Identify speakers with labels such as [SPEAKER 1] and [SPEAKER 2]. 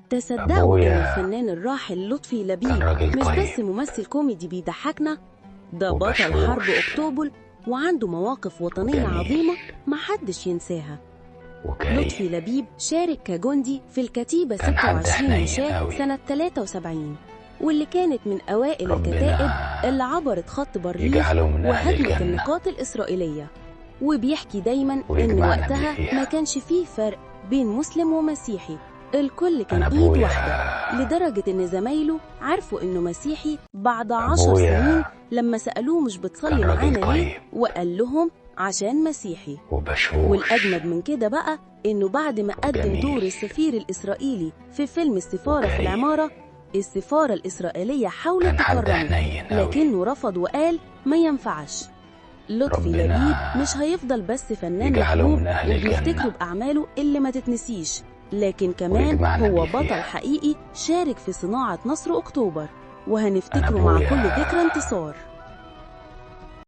[SPEAKER 1] تصدقوا إن
[SPEAKER 2] أبويا
[SPEAKER 1] الفنان الراحل لطفي
[SPEAKER 2] كان
[SPEAKER 1] لبيب
[SPEAKER 2] راجل
[SPEAKER 1] مش
[SPEAKER 2] طيب
[SPEAKER 1] بس ممثل كوميدي بيضحكنا، ده بطل حرب
[SPEAKER 2] وبشوش
[SPEAKER 1] أكتوبر وعنده مواقف وطنية
[SPEAKER 2] وجميل
[SPEAKER 1] عظيمة محدش ينساها. لطفي
[SPEAKER 2] وكريم.
[SPEAKER 1] لبيب شارك كجندي في الكتيبة
[SPEAKER 2] كان حد
[SPEAKER 1] 26
[SPEAKER 2] حنين
[SPEAKER 1] مشاة
[SPEAKER 2] قوي.
[SPEAKER 1] سنة 73، واللي كانت من أوائل الكتائب
[SPEAKER 2] ربنا
[SPEAKER 1] اللي عبرت خط بارليف
[SPEAKER 2] يجعله من أهل
[SPEAKER 1] وهجمت
[SPEAKER 2] الجنة
[SPEAKER 1] النقاط الإسرائيلية. وبيحكي دايما إن
[SPEAKER 2] ويجمعنا
[SPEAKER 1] وقتها
[SPEAKER 2] فيها.
[SPEAKER 1] ما كانش فيه فرق بين مسلم ومسيحي، الكل كان
[SPEAKER 2] أنا
[SPEAKER 1] إيد
[SPEAKER 2] أبويا
[SPEAKER 1] واحدة، لدرجة إن زمايله عرفوا إنه مسيحي بعد 10
[SPEAKER 2] أبويا
[SPEAKER 1] سنين لما سألوه مش بتصلي
[SPEAKER 2] كان راجل
[SPEAKER 1] معانا ليه؟
[SPEAKER 2] طيب
[SPEAKER 1] وقال لهم عشان مسيحي.
[SPEAKER 2] وبشوش
[SPEAKER 1] والأجمد من كده بقى إنه بعد ما قدم
[SPEAKER 2] وجميل
[SPEAKER 1] دور السفير الإسرائيلي في فيلم السفارة في
[SPEAKER 2] وكريم.
[SPEAKER 1] العمارة، السفارة الإسرائيلية حاولت
[SPEAKER 2] كان حد
[SPEAKER 1] تكرمه
[SPEAKER 2] حنين قوي.
[SPEAKER 1] لكنه رفض وقال ما ينفعش. لطفي لبيب
[SPEAKER 2] ربنا
[SPEAKER 1] مش هيفضل بس فنان
[SPEAKER 2] يجعله
[SPEAKER 1] محبوب
[SPEAKER 2] من أهل
[SPEAKER 1] وبنفتكره
[SPEAKER 2] الجنة
[SPEAKER 1] بأعماله اللي ما تتنسيش، لكن كمان
[SPEAKER 2] ويجمعنا
[SPEAKER 1] هو
[SPEAKER 2] بيه
[SPEAKER 1] بطل
[SPEAKER 2] فيها.
[SPEAKER 1] حقيقي شارك في صناعة نصر أكتوبر،
[SPEAKER 2] أنا
[SPEAKER 1] وهنفتكره مع كل
[SPEAKER 2] أبويا
[SPEAKER 1] ذكرى انتصار.